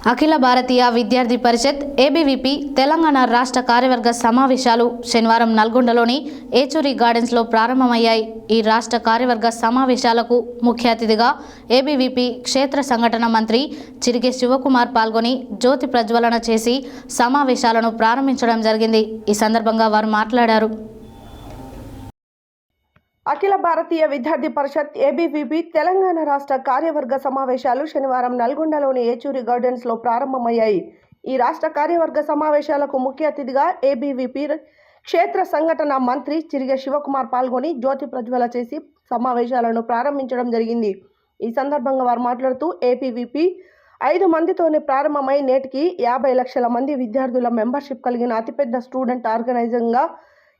అఖిల భారతీయ విద్యార్థి పరిషత్ ఏబీవీపీ తెలంగాణ రాష్ట్ర కార్యవర్గ సమావేశాలు శనివారం నల్గొండలోని ఏచూరి గార్డెన్స్లో ప్రారంభమయ్యాయి. ఈ రాష్ట్ర కార్యవర్గ సమావేశాలకు ముఖ్య అతిథిగా ఏబీవీపీ క్షేత్ర సంఘటన మంత్రి చిరిగే శివకుమార్ పాల్గొని జ్యోతి ప్రజ్వలన చేసి సమావేశాలను ప్రారంభించడం జరిగింది. ఈ సందర్భంగా వారు మాట్లాడారు. అఖిల భారతీయ విద్యార్థి పరిషత్ ఏబీవీపీ తెలంగాణ రాష్ట్ర కార్యవర్గ సమావేశాలు శనివారం నల్గొండలోని ఏచూరి గార్డెన్స్లో ప్రారంభమయ్యాయి. ఈ రాష్ట్ర కార్యవర్గ సమావేశాలకు ముఖ్య అతిథిగా ఏబీవీపీ క్షేత్ర సంఘటన మంత్రి చిరిగే శివకుమార్ పాల్గొని జ్యోతి ప్రజ్వల చేసి సమావేశాలను ప్రారంభించడం జరిగింది. ఈ సందర్భంగా వారు మాట్లాడుతూ ఏబీవీపీ 5 మందితోనే ప్రారంభమై నేటికి 50 లక్షల మంది విద్యార్థుల మెంబర్షిప్ కలిగిన అతిపెద్ద స్టూడెంట్ ఆర్గనైజింగ్గా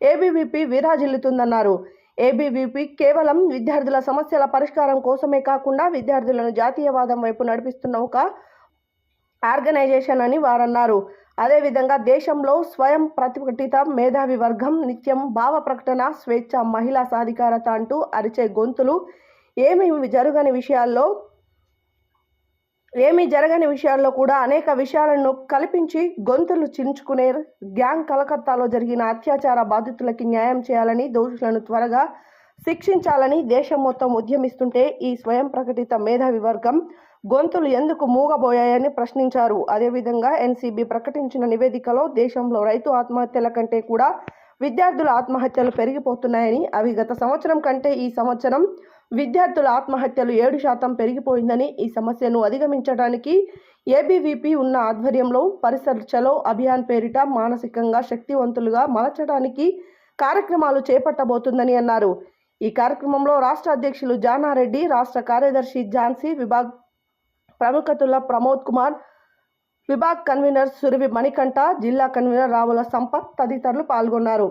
ఏబీవీపీ విరాజిల్లుతుందన్నారు. ఏబీవీపీ కేవలం విద్యార్థుల సమస్యల పరిష్కారం కోసమే కాకుండా విద్యార్థులను జాతీయవాదం వైపు నడిపిస్తున్న ఒక ఆర్గనైజేషన్ అని వారన్నారు. అదేవిధంగా దేశంలో స్వయం ప్రతిపటిత మేధావి వర్గం నిత్యం భావ ప్రకటన, స్వేచ్ఛ, మహిళా సాధికారత అంటూ అరిచే గొంతులు ఏమీ జరగని విషయాల్లో కూడా అనేక విషయాలను కల్పించి గొంతులు చించుకునే గ్యాంగ్ కలకత్తాలో జరిగిన అత్యాచార బాధితులకి న్యాయం చేయాలని, దోషులను త్వరగా శిక్షించాలని దేశం మొత్తం ఉద్యమిస్తుంటే ఈ స్వయం ప్రకటిత మేధావి వర్గం గొంతులు ఎందుకు మూగబోయాయని ప్రశ్నించారు. అదేవిధంగా ఎన్సీబీ ప్రకటించిన నివేదికలో దేశంలో రైతు ఆత్మహత్యల కంటే కూడా విద్యార్థుల ఆత్మహత్యలు పెరిగిపోతున్నాయని, అవి గత సంవత్సరం కంటే ఈ సంవత్సరం విద్యార్థుల ఆత్మహత్యలు 7% పెరిగిపోయిందని, ఈ సమస్యను అధిగమించడానికి ఏబీవీపీ ఉన్న ఆధ్వర్యంలో పరిసర్ చలో అభియాన్ పేరిట మానసికంగా శక్తివంతులుగా మలచడానికి కార్యక్రమాలు చేపట్టబోతుందని అన్నారు. ఈ కార్యక్రమంలో రాష్ట్ర అధ్యక్షులు జానారెడ్డి, రాష్ట్ర కార్యదర్శి ఝాన్సీ, విభాగ్ ప్రముఖతుల ప్రమోద్ కుమార్, విభాగ్ కన్వీనర్ సురవి మణికంఠ, జిల్లా కన్వీనర్ రావుల సంపత్ తదితరులు పాల్గొన్నారు.